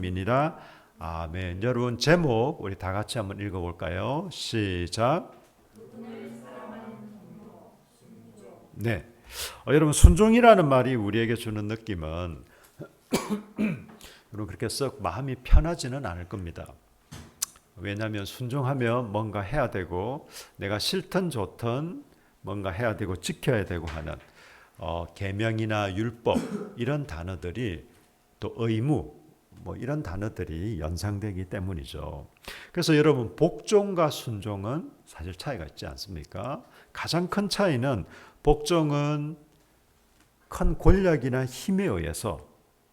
민이라 아멘. 여러분 제목 우리 다 같이 한번 읽어볼까요? 시작. 네. 여러분 순종이라는 말이 우리에게 주는 느낌은 여러분 그렇게 썩 마음이 편하지는 않을 겁니다. 왜냐하면 순종하면 뭔가 해야 되고 내가 싫든 좋든 뭔가 해야 되고 지켜야 되고 하는 계명이나 율법 이런 단어들이 또 의무 뭐 이런 단어들이 연상되기 때문이죠. 그래서 여러분 복종과 순종은 사실 차이가 있지 않습니까? 가장 큰 차이는 복종은 큰 권력이나 힘에 의해서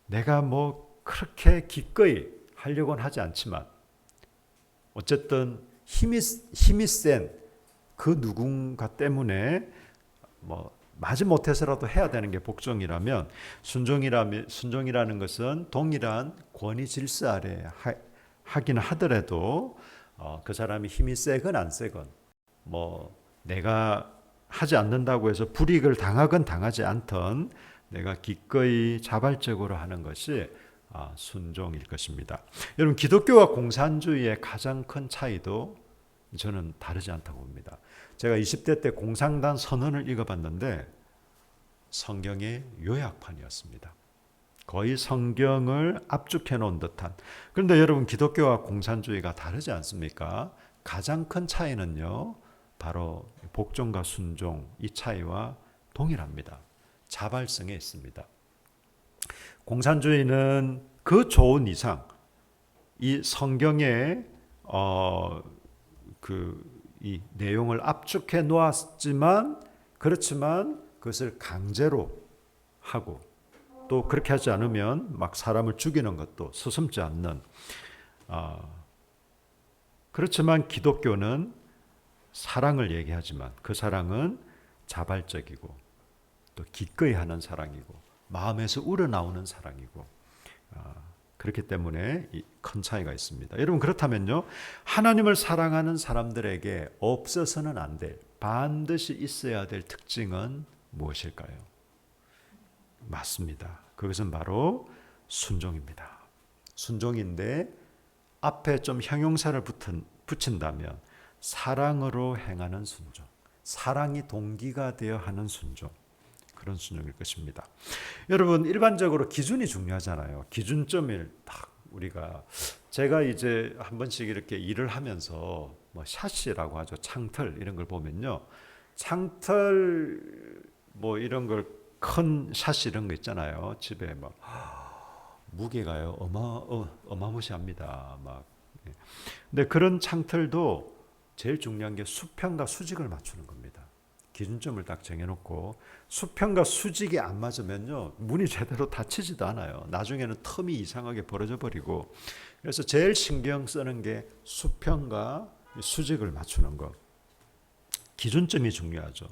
내가 뭐 그렇게 기꺼이 하려고는 하지 않지만 어쨌든 힘이 센 그 누군가 때문에 뭐 마지못해서라도 해야 되는 게 복종이라면 순종이라는 것은 동일한 권위 질서 아래 하긴 하더라도 그 사람이 힘이 세건 안 세건 뭐 내가 하지 않는다고 해서 불이익을 당하건 당하지 않던 내가 기꺼이 자발적으로 하는 것이 순종일 것입니다. 여러분 기독교와 공산주의의 가장 큰 차이도 저는 다르지 않다고 봅니다. 제가 20대 때 공산당 선언을 읽어봤는데 성경의 요약판이었습니다. 거의 성경을 압축해 놓은 듯한. 그런데 여러분 기독교와 공산주의가 다르지 않습니까? 가장 큰 차이는요. 바로 복종과 순종 이 차이와 동일합니다. 자발성에 있습니다. 공산주의는 그 좋은 이상 이 성경에 이 내용을 압축해 놓았지만 그렇지만 그것을 강제로 하고 또 그렇게 하지 않으면 막 사람을 죽이는 것도 서슴지 않는 그렇지만 기독교는 사랑을 얘기하지만 그 사랑은 자발적이고 또 기꺼이 하는 사랑이고 마음에서 우러나오는 사랑이고 그렇기 때문에 큰 차이가 있습니다. 여러분 그렇다면요. 하나님을 사랑하는 사람들에게 없어서는 안 될 반드시 있어야 될 특징은 무엇일까요? 맞습니다. 그것은 바로 순종입니다. 순종인데 앞에 좀 형용사를 붙인다면 사랑으로 행하는 순종. 사랑이 동기가 되어 하는 순종. 그런 순종일 것입니다. 여러분 일반적으로 기준이 중요하잖아요. 기준점을 딱 우리가 제가 이제 한 번씩 이렇게 일을 하면서 뭐 샷이라고 하죠. 창틀 이런 걸 보면요. 창틀 뭐 이런 걸 큰 샷 이런 거 있잖아요. 집에 막 무게가요 어마무시합니다. 막. 근데 그런 창틀도 제일 중요한 게 수평과 수직을 맞추는 겁니다. 기준점을 딱 정해놓고 수평과 수직이 안 맞으면요 문이 제대로 닫히지도 않아요. 나중에는 텀이 이상하게 벌어져 버리고 그래서 제일 신경 쓰는 게 수평과 수직을 맞추는 것. 기준점이 중요하죠.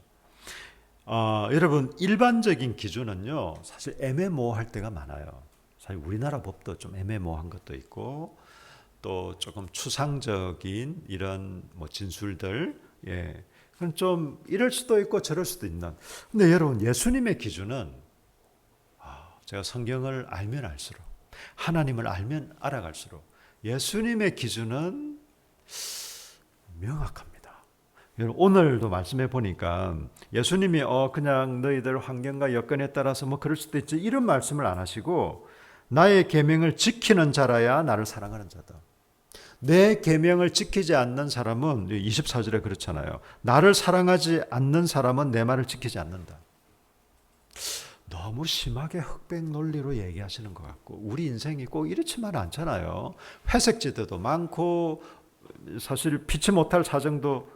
여러분 일반적인 기준은요 사실 애매모호할 때가 많아요. 사실 우리나라 법도 좀 애매모호한 것도 있고 또 조금 추상적인 이런 뭐 진술들 그건 좀 이럴 수도 있고 저럴 수도 있는. 근데 여러분 예수님의 기준은 제가 성경을 알면 알수록 하나님을 알면 알아갈수록 예수님의 기준은 명확합니다. 여러분 오늘도 말씀해 보니까 예수님이 그냥 너희들 환경과 여건에 따라서 뭐 그럴 수도 있지 이런 말씀을 안 하시고 나의 계명을 지키는 자라야 나를 사랑하는 자다. 내 계명을 지키지 않는 사람은 24절에 그렇잖아요. 나를 사랑하지 않는 사람은 내 말을 지키지 않는다. 너무 심하게 흑백 논리로 얘기하시는 것 같고 우리 인생이 꼭 이렇지만은 않잖아요. 회색지대도 많고 사실 피치 못할 사정도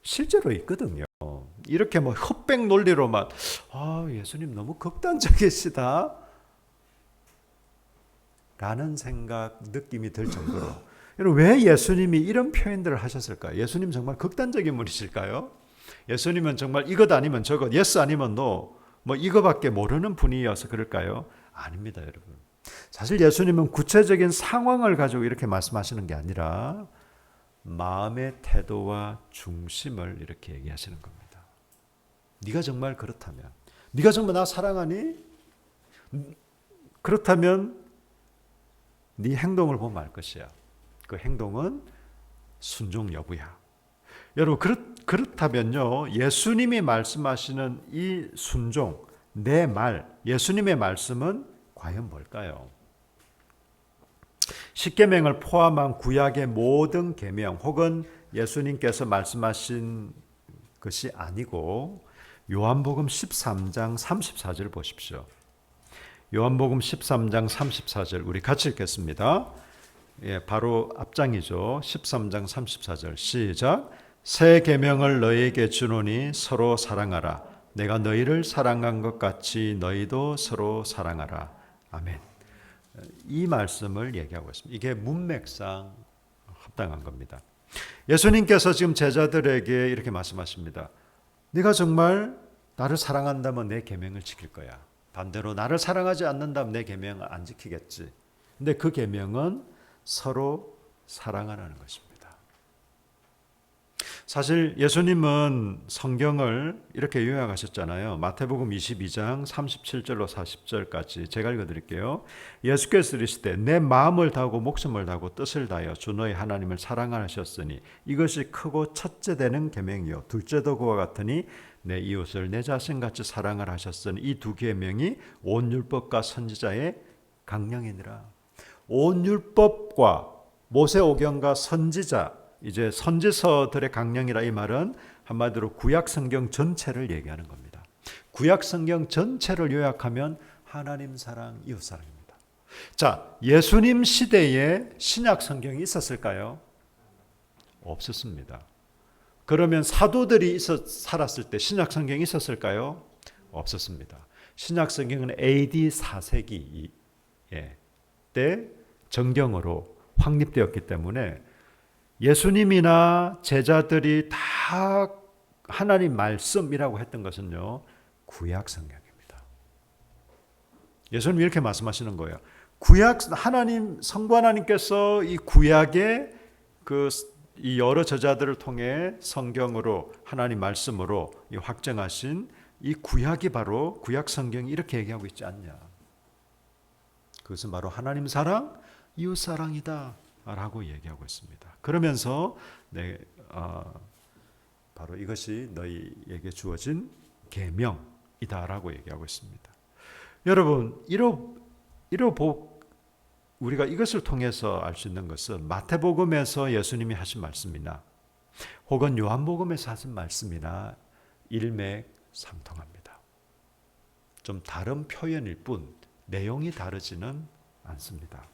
실제로 있거든요. 이렇게 뭐 흑백 논리로만 예수님 너무 극단적이시다 라는 생각 느낌이 들 정도로 여러분 왜 예수님이 이런 표현들을 하셨을까요? 예수님 정말 극단적인 분이실까요? 예수님은 정말 이것 아니면 저것 예스 아니면 노 뭐 이거밖에 모르는 분이어서 그럴까요? 아닙니다 여러분. 사실 예수님은 구체적인 상황을 가지고 이렇게 말씀하시는 게 아니라 마음의 태도와 중심을 이렇게 얘기하시는 겁니다. 네가 정말 그렇다면 네가 정말 나 사랑하니? 그렇다면 네 행동을 보면 알 것이야. 그 행동은 순종 여부야. 여러분 그렇다면요. 예수님이 말씀하시는 이 순종, 내 말, 예수님의 말씀은 과연 뭘까요? 십계명을 포함한 구약의 모든 계명 혹은 예수님께서 말씀하신 것이 아니고 요한복음 13장 34절 보십시오. 요한복음 13장 34절 우리 같이 읽겠습니다. 바로 앞장이죠. 13장 34절 시작. 새 계명을 너희에게 주노니 서로 사랑하라. 내가 너희를 사랑한 것 같이 너희도 서로 사랑하라. 아멘. 이 말씀을 얘기하고 있습니다. 이게 문맥상 합당한 겁니다. 예수님께서 지금 제자들에게 이렇게 말씀하십니다. 네가 정말 나를 사랑한다면 내 계명을 지킬 거야. 반대로 나를 사랑하지 않는다면 내 계명을 안 지키겠지. 근데 그 계명은 서로 사랑하라는 것입니다. 사실 예수님은 성경을 이렇게 요약하셨잖아요. 마태복음 22장 37절로 40절까지 제가 읽어드릴게요. 예수께서 이르시되 내 마음을 다하고 목숨을 다하고 뜻을 다하여 주 너희 하나님을 사랑하셨으니 이것이 크고 첫째 되는 계명이요 둘째도 그와 같으니 내 이웃을 내 자신같이 사랑을 하셨으니 이 두 계명이 온 율법과 선지자의 강령이니라. 온 율법과 모세오경과 선지자 이제 선지서들의 강령이라 이 말은 한마디로 구약 성경 전체를 얘기하는 겁니다. 구약 성경 전체를 요약하면 하나님 사랑, 이웃 사랑입니다. 자, 예수님 시대에 신약 성경이 있었을까요? 없었습니다. 그러면 사도들이 살았을 때 신약 성경이 있었을까요? 없었습니다. 신약 성경은 AD 4세기 때 정경으로 확립되었기 때문에 예수님이나 제자들이 다 하나님 말씀이라고 했던 것은요, 구약 성경입니다. 예수님 이렇게 말씀하시는 거예요. 성부 하나님께서 이 구약의 이 여러 저자들을 통해 성경으로 하나님 말씀으로 확정하신 이 구약이 바로 구약 성경이 이렇게 얘기하고 있지 않냐. 그것은 바로 하나님 사랑, 이웃 사랑이다 라고 얘기하고 있습니다. 그러면서 바로 이것이 너희에게 주어진 계명이다라고 얘기하고 있습니다. 여러분, 우리가 이것을 통해서 알 수 있는 것은 마태복음에서 예수님이 하신 말씀이나 혹은 요한복음에서 하신 말씀이나 일맥상통합니다. 좀 다른 표현일 뿐 내용이 다르지는 않습니다.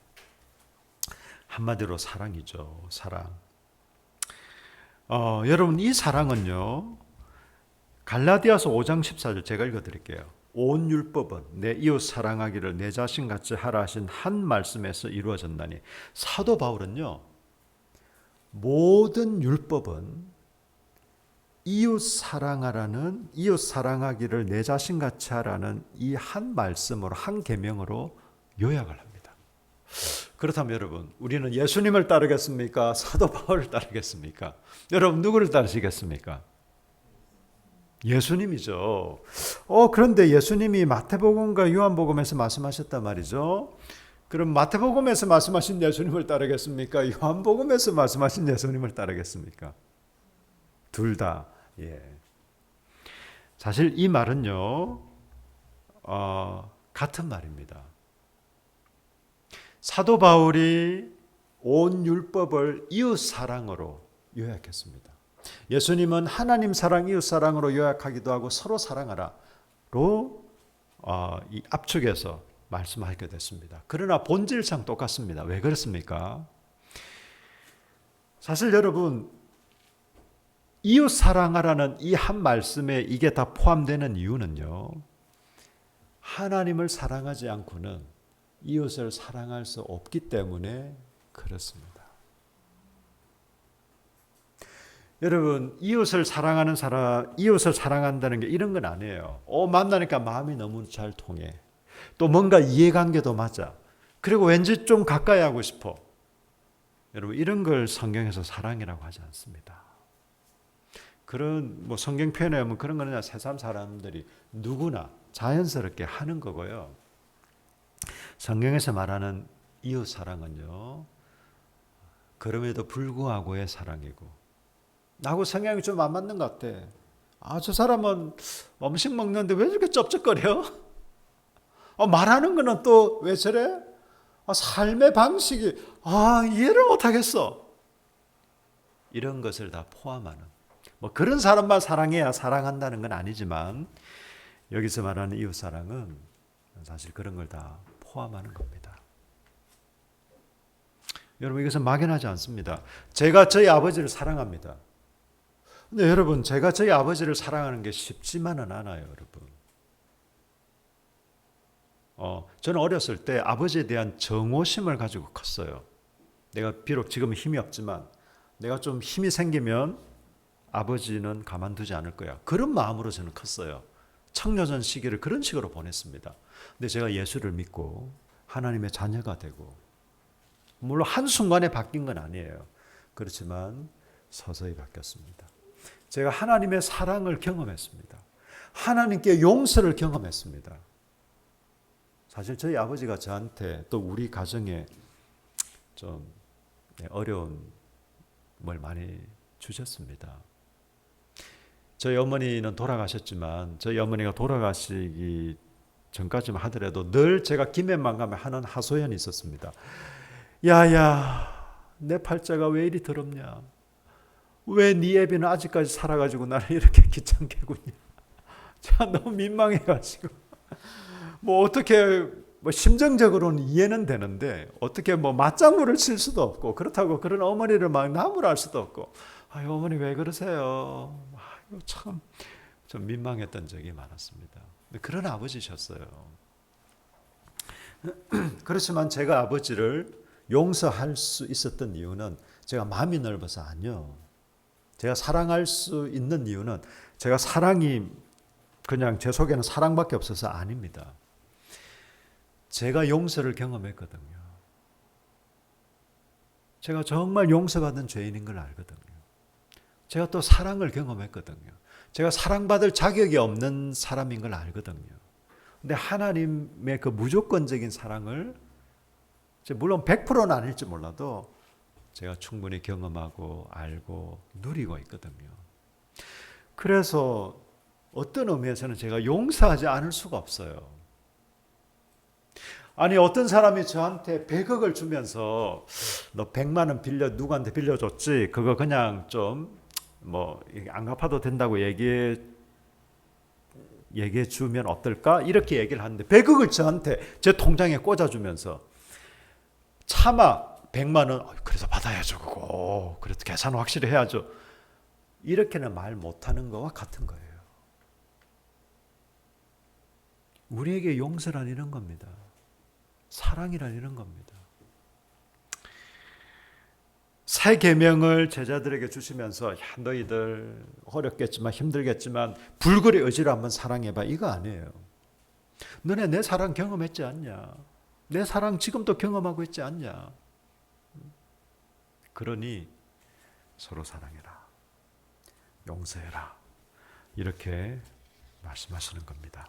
한마디로 사랑이죠. 사랑. 여러분 이 사랑은요. 갈라디아서 5장 14절 제가 읽어드릴게요. 온 율법은 내 이웃 사랑하기를 내 자신같이 하라 하신 한 말씀에서 이루어졌나니 사도 바울은요. 모든 율법은 이웃 사랑하기를 내 자신같이 하라는 이 한 말씀으로 한 계명으로 요약을 합니다. 그렇다면 여러분 우리는 예수님을 따르겠습니까? 사도 바울을 따르겠습니까? 여러분 누구를 따르시겠습니까? 예수님이죠. 그런데 예수님이 마태복음과 요한복음에서 말씀하셨단 말이죠. 그럼 마태복음에서 말씀하신 예수님을 따르겠습니까? 요한복음에서 말씀하신 예수님을 따르겠습니까? 둘 다. 예. 사실 이 말은요. 같은 말입니다. 사도 바울이 온 율법을 이웃 사랑으로 요약했습니다. 예수님은 하나님 사랑, 이웃 사랑으로 요약하기도 하고 서로 사랑하라로 이 압축해서 말씀하게 됐습니다. 그러나 본질상 똑같습니다. 왜 그렇습니까? 사실 여러분 이웃 사랑하라는 이 한 말씀에 이게 다 포함되는 이유는요. 하나님을 사랑하지 않고는 이웃을 사랑할 수 없기 때문에 그렇습니다. 여러분 이웃을 사랑하는 사람, 이웃을 사랑한다는 게 이런 건 아니에요. 만나니까 마음이 너무 잘 통해. 또 뭔가 이해관계도 맞아. 그리고 왠지 좀 가까이 하고 싶어. 여러분 이런 걸 성경에서 사랑이라고 하지 않습니다. 그런 성경 표현에 보면 그런 건 그냥 세상 사람들이 누구나 자연스럽게 하는 거고요. 성경에서 말하는 이웃 사랑은요, 그럼에도 불구하고의 사랑이고, 나하고 성향이 좀 안 맞는 것 같아. 저 사람은 음식 먹는데 왜 이렇게 쩝쩝거려? 말하는 거는 또 왜 저래? 삶의 방식이 이해를 못하겠어. 이런 것을 다 포함하는, 그런 사람만 사랑해야 사랑한다는 건 아니지만, 여기서 말하는 이웃 사랑은 사실 그런 걸 다 포함하는 겁니다. 여러분, 이것은 막연하지 않습니다. 제가 저희 아버지를 사랑합니다. 근데 여러분, 제가 저희 아버지를 사랑하는 게 쉽지만은 않아요, 여러분. 저는 어렸을 때 아버지에 대한 정오심을 가지고 컸어요. 내가 비록 지금 힘이 없지만 내가 좀 힘이 생기면 아버지는 가만두지 않을 거야. 그런 마음으로 저는 컸어요. 청소년 시기를 그런 식으로 보냈습니다. 근데 제가 예수를 믿고 하나님의 자녀가 되고, 물론 한순간에 바뀐 건 아니에요. 그렇지만 서서히 바뀌었습니다. 제가 하나님의 사랑을 경험했습니다. 하나님께 용서를 경험했습니다. 사실 저희 아버지가 저한테 또 우리 가정에 좀 어려움을 많이 주셨습니다. 저희 어머니는 돌아가셨지만 저희 어머니가 돌아가시기 전까지만 하더라도 늘 제가 김해만 가면 하는 하소연이 있었습니다. 야야, 내 팔자가 왜 이리 더럽냐? 왜 네 애비는 아직까지 살아가지고 나를 이렇게 귀찮게 굴냐? 제가 너무 민망해가지고 어떻게 심정적으로는 이해는 되는데 어떻게 맞장구를 칠 수도 없고, 그렇다고 그런 어머니를 막 나무랄 수도 없고, 어머니 왜 그러세요? 참 좀 민망했던 적이 많았습니다. 그런 아버지셨어요. 그렇지만 제가 아버지를 용서할 수 있었던 이유는 제가 마음이 넓어서 아니요. 제가 사랑할 수 있는 이유는 제가 사랑이 그냥 제 속에는 사랑밖에 없어서 아닙니다. 제가 용서를 경험했거든요. 제가 정말 용서받은 죄인인 걸 알거든요. 제가 또 사랑을 경험했거든요. 제가 사랑받을 자격이 없는 사람인 걸 알거든요. 근데 하나님의 그 무조건적인 사랑을 물론 100%는 아닐지 몰라도 제가 충분히 경험하고 알고 누리고 있거든요. 그래서 어떤 의미에서는 제가 용서하지 않을 수가 없어요. 아니, 어떤 사람이 저한테 100억을 주면서 너 100만 원 누구한테 빌려줬지? 그거 그냥 좀 안 갚아도 된다고 얘기해 주면 어떨까? 이렇게 얘기를 하는데 100억을 저한테 제 통장에 꽂아주면서 차마 100만 원 그래서 받아야죠 그거. 그래도 계산 확실히 해야죠. 이렇게는 말 못하는 거와 같은 거예요. 우리에게 용서란 이런 겁니다. 사랑이란 이런 겁니다. 새 계명을 제자들에게 주시면서 너희들 어렵겠지만 힘들겠지만 불굴의 의지로 한번 사랑해봐, 이거 아니에요. 너네 내 사랑 경험했지 않냐? 내 사랑 지금도 경험하고 있지 않냐? 그러니 서로 사랑해라, 용서해라, 이렇게 말씀하시는 겁니다.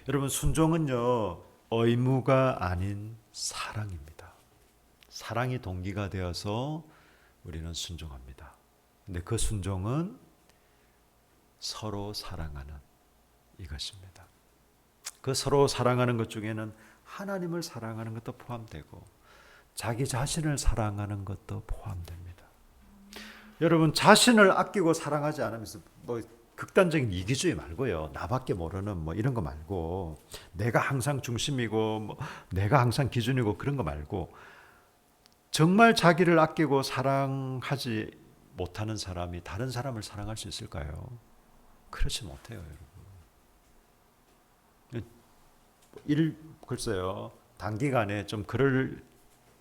여러분, 순종은요, 의무가 아닌 사랑입니다. 사랑이 동기가 되어서 우리는 순종합니다. 근데 그 순종은 서로 사랑하는 이것입니다. 그 서로 사랑하는 것 중에는 하나님을 사랑하는 것도 포함되고 자기 자신을 사랑하는 것도 포함됩니다. 여러분, 자신을 아끼고 사랑하지 않으면서 극단적인 이기주의 말고요. 나밖에 모르는 이런 거 말고, 내가 항상 중심이고 내가 항상 기준이고 그런 거 말고, 정말 자기를 아끼고 사랑하지 못하는 사람이 다른 사람을 사랑할 수 있을까요? 그렇지 못해요, 여러분. 글쎄요, 단기간에 좀 그럴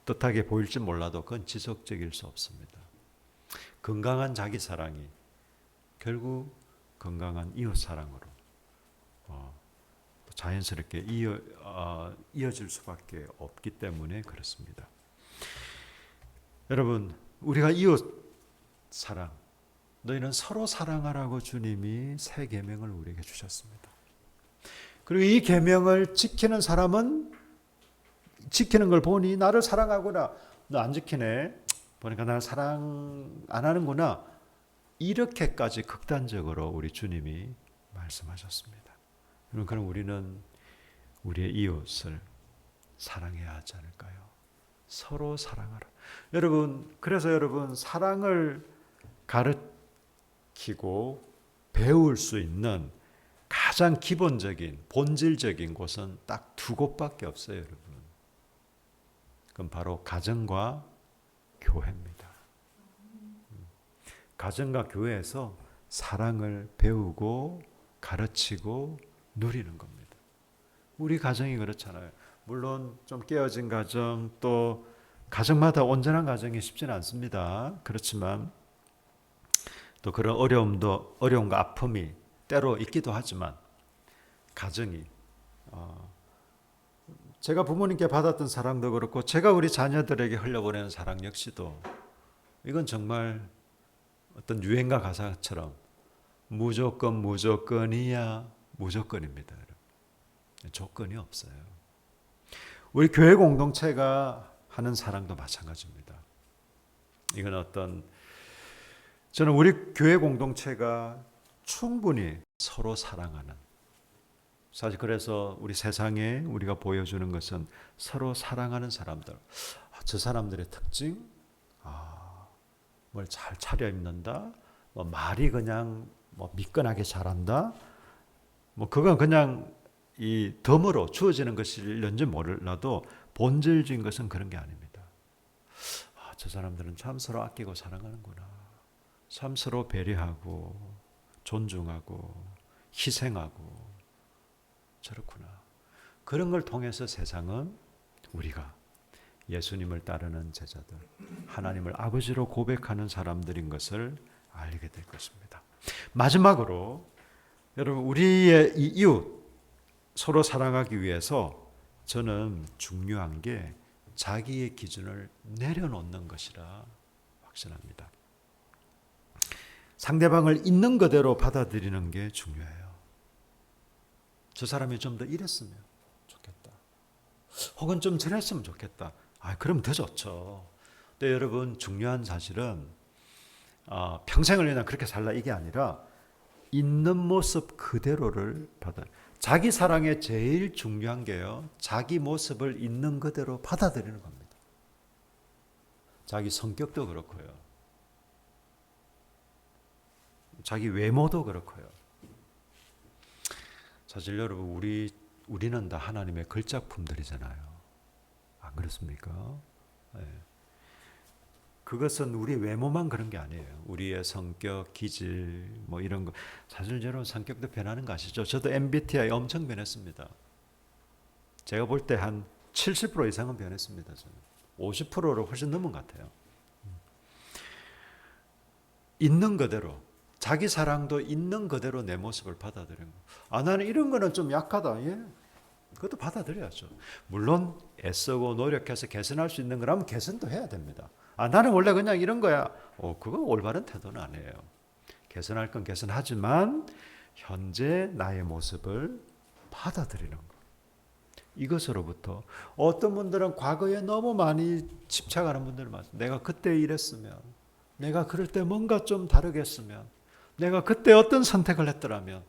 듯하게 보일지 몰라도 그건 지속적일 수 없습니다. 건강한 자기 사랑이 결국 건강한 이웃 사랑으로 자연스럽게 이어질 수밖에 없기 때문에 그렇습니다. 여러분, 우리가 이웃 사랑, 너희는 서로 사랑하라고 주님이 새 계명을 우리에게 주셨습니다. 그리고 이 계명을 지키는 사람은 지키는 걸 보니 나를 사랑하구나. 너 안 지키네. 보니까 나를 사랑 안 하는구나. 이렇게까지 극단적으로 우리 주님이 말씀하셨습니다. 그럼 우리는 우리의 이웃을 사랑해야 하지 않을까요? 서로 사랑하라. 그래서 여러분, 사랑을 가르치고 배울 수 있는 가장 기본적인, 본질적인 곳은 딱 두 곳밖에 없어요, 여러분. 그건 바로 가정과 교회입니다. 가정과 교회에서 사랑을 배우고 가르치고 누리는 겁니다. 우리 가정이 그렇잖아요. 물론 좀 깨어진 가정, 또 가정마다 온전한 가정이 쉽지는 않습니다. 그렇지만 또 그런 어려움과 아픔이 때로 있기도 하지만 가정이 제가 부모님께 받았던 사랑도 그렇고 제가 우리 자녀들에게 흘려보내는 사랑 역시도 이건 정말 어떤 유행가 가사처럼 무조건이야 무조건입니다. 조건이 없어요. 우리 교회 공동체가 하는 사랑도 마찬가지입니다. 이건 저는 우리 교회 공동체가 충분히 서로 사랑하는, 사실 그래서 우리 세상에 우리가 보여주는 것은 서로 사랑하는 사람들. 저 사람들의 특징, 뭘 잘 차려입는다, 말이 그냥 미끈하게 잘한다, 그건 그냥 이 덤으로 주어지는 것일런지 몰라도 본질적인 것은 그런 게 아닙니다. 저 사람들은 참 서로 아끼고 사랑하는구나. 참 서로 배려하고 존중하고 희생하고 저렇구나. 그런 걸 통해서 세상은 우리가 예수님을 따르는 제자들, 하나님을 아버지로 고백하는 사람들인 것을 알게 될 것입니다. 마지막으로 여러분, 우리의 이 이웃 서로 사랑하기 위해서 저는 중요한 게 자기의 기준을 내려놓는 것이라 확신합니다. 상대방을 있는 그대로 받아들이는 게 중요해요. 저 사람이 좀 더 이랬으면 좋겠다. 혹은 좀 저랬으면 좋겠다. 그럼 더 좋죠. 근데 여러분, 중요한 사실은 평생을 그냥 그렇게 살라 이게 아니라 있는 모습 그대로를 받아. 자기 사랑에 제일 중요한 게요, 자기 모습을 있는 그대로 받아들이는 겁니다. 자기 성격도 그렇고요. 자기 외모도 그렇고요. 사실 여러분, 우리는 다 하나님의 걸작품들이잖아요. 안 그렇습니까? 네. 그것은 우리 외모만 그런 게 아니에요. 우리의 성격, 기질, 이런 거. 사실 여러분, 성격도 변하는 거 아시죠? 저도 MBTI 엄청 변했습니다. 제가 볼 때 한 70% 이상은 변했습니다. 저는 50%를 훨씬 넘은 것 같아요. 있는 그대로, 자기 사랑도 있는 그대로 내 모습을 받아들이는 거. 나는 이런 거는 좀 약하다. 예, 그것도 받아들여야죠. 물론 애쓰고 노력해서 개선할 수 있는 거라면 개선도 해야 됩니다. 나는 원래 그냥 이런 거야. 그건 올바른 태도는 아니에요. 개선할 건 개선하지만 현재 나의 모습을 받아들이는 거. 이것으로부터 어떤 분들은 과거에 너무 많이 집착하는 분들이 많아요. 내가 그때 이랬으면, 내가 그럴 때 뭔가 좀 다르게 했으면, 내가 그때 어떤 선택을 했더라면,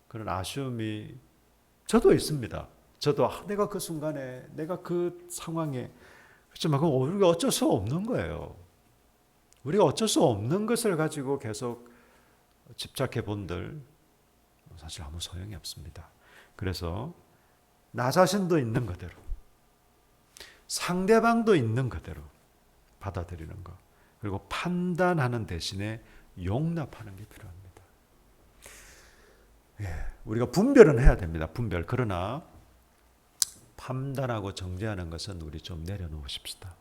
그런 아쉬움이 저도 있습니다. 저도 내가 그 순간에, 내가 그 상황에, 그렇지만 그건 우리가 어쩔 수 없는 거예요. 우리가 어쩔 수 없는 것을 가지고 계속 집착해 본들 사실 아무 소용이 없습니다. 그래서 나 자신도 있는 그대로, 상대방도 있는 그대로 받아들이는 것, 그리고 판단하는 대신에 용납하는 게 필요합니다. 우리가 분별은 해야 됩니다. 분별. 그러나 판단하고 정죄하는 것은 우리 좀 내려놓으십시다.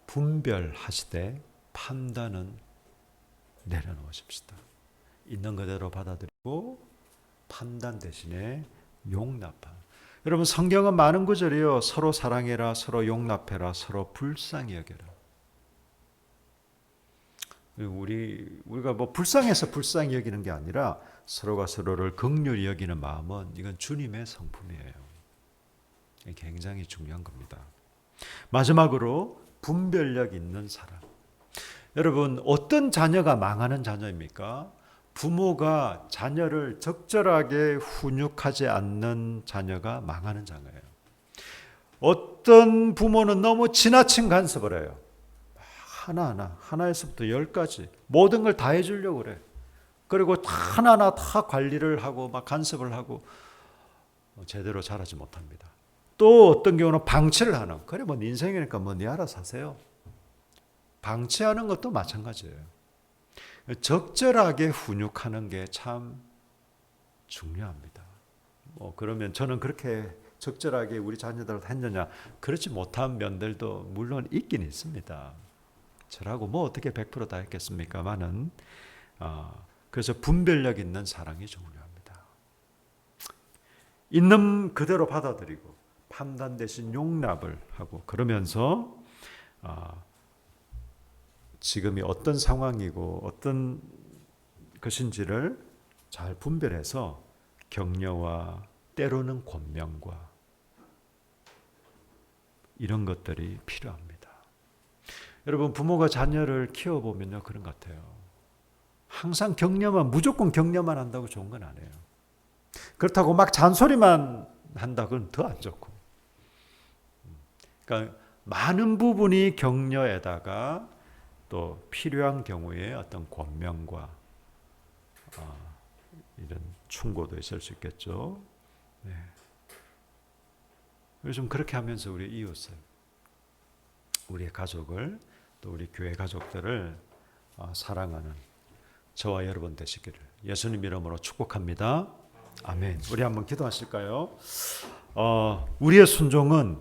분별하시되 판단은 내려놓으십시다. 있는 그대로 받아들이고 판단 대신에 용납하는. 여러분, 성경은 많은 구절이요, 서로 사랑해라, 서로 용납해라, 서로 불쌍히 여겨라. 우리가 불쌍해서 불쌍히 여기는 게 아니라 서로가 서로를 긍휼히 여기는 마음은 이건 주님의 성품이에요. 굉장히 중요한 겁니다. 마지막으로 분별력 있는 사람. 여러분, 어떤 자녀가 망하는 자녀입니까? 부모가 자녀를 적절하게 훈육하지 않는 자녀가 망하는 자녀예요. 어떤 부모는 너무 지나친 간섭을 해요. 하나에서부터 10까지 모든 걸 다 해주려고 그래. 그리고 하나하나 다 관리를 하고 막 간섭을 하고 제대로 자라지 못합니다. 또 어떤 경우는 방치를 하는. 그래 뭐 인생이니까 뭐 네 알아서 하세요. 방치하는 것도 마찬가지예요. 적절하게 훈육하는 게 참 중요합니다. 그러면 저는 그렇게 적절하게 우리 자녀들한테 했느냐? 그렇지 못한 면들도 물론 있긴 있습니다. 저라고 뭐 어떻게 100% 다 했겠습니까만은 그래서 분별력 있는 사랑이 중요합니다. 있는 그대로 받아들이고 판단 대신 용납을 하고 그러면서 지금이 어떤 상황이고 어떤 것인지를 잘 분별해서 격려와 때로는 권면과 이런 것들이 필요합니다. 여러분 부모가 자녀를 키워보면요 그런 것 같아요. 항상 무조건 격려만 한다고 좋은 건 아니에요. 그렇다고 막 잔소리만 한다고는 더 안 좋고. 그러니까 많은 부분이 격려에다가 또 필요한 경우에 어떤 권면과 이런 충고도 있을 수 있겠죠. 네. 요즘 그렇게 하면서 우리 이웃을, 우리의 가족을, 또 우리 교회 가족들을 사랑하는 저와 여러분 되시기를 예수님 이름으로 축복합니다. 아멘. 우리 한번 기도하실까요? 우리의 순종은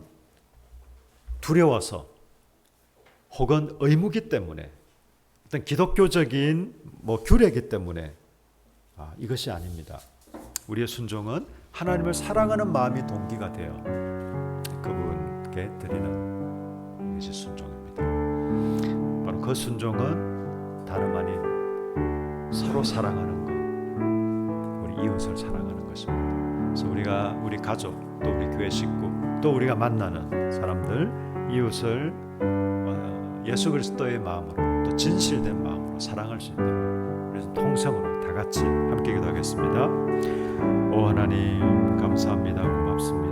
두려워서 혹은 의무기 때문에 어떤 기독교적인 규례이기 때문에 이것이 아닙니다. 우리의 순종은 하나님을 사랑하는 마음이 동기가 되어 그분께 드리는 것이 순종입니다. 바로 그 순종은 다름 아닌 서로 사랑하는 것, 우리 이웃을 사랑하는 것입니다. 그래서 우리가 우리 가족, 또 우리 교회 식구, 또 우리가 만나는 사람들, 이웃을 예수 그리스도의 마음으로 또 진실된 마음으로 사랑할 수 있도록 그래서 통성으로 다 같이 함께 기도하겠습니다. 오 하나님 감사합니다. 고맙습니다.